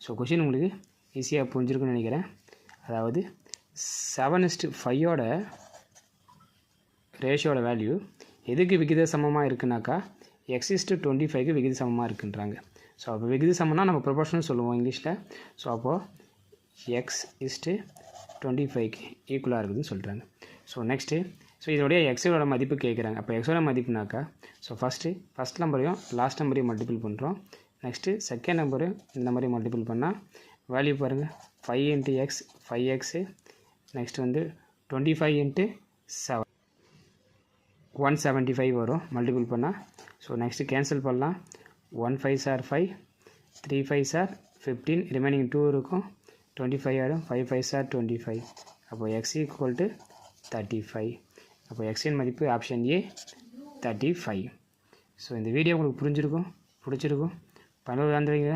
So question உங்களுக்கு ஈஸியாக புரிஞ்சிருக்குன்னு நினைக்கிறேன். அதாவது 7:5 ரேஷியோட வேல்யூ எதுக்கு விகித சமமாக இருக்குனாக்கா x:25க்கு விகித சமமாக இருக்குன்றாங்க. ஸோ அப்போ விகித சமம்னா நம்ம ப்ரொபோர்ஷனல் சொல்லுவோம் இங்கிலீஷில். ஸோ அப்போது x:25க்கு ஈக்குவலாக இருக்குதுன்னு சொல்கிறாங்க. ஸோ நெக்ஸ்ட்டு இதோடைய எக்ஸோட மதிப்பு கேட்குறாங்க. அப்போ எக்ஸோட மதிப்புனாக்கா ஃபஸ்ட் நம்பரையும் லாஸ்ட் நம்பரையும் மல்டிபிள் பண்ணுறோம். நெக்ஸ்ட்டு செகண்ட் நம்பரையும் இந்த மாதிரி மல்டிபிள் பண்ணால் வேல்யூ பாருங்கள் 5 × x 5x. நெக்ஸ்ட் 25 × 7 175 வரும் மல்டிபிள் பண்ணால். ஸோ நெக்ஸ்ட்டு கேன்சல் பண்ணலாம். 1 5s are 5, 3 5s are 15, remaining 2 இருக்கும். 25 ஆகிடும். 5 5s are 25. அப்போ x = 35. அப்போ எக்ஸின் மதிப்பு ஆப்ஷன் ஏ 35. ஸோ இந்த வீடியோ உங்களுக்கு பிடிச்சிருக்கும் பயனுள்ளதாக இருந்தீங்க.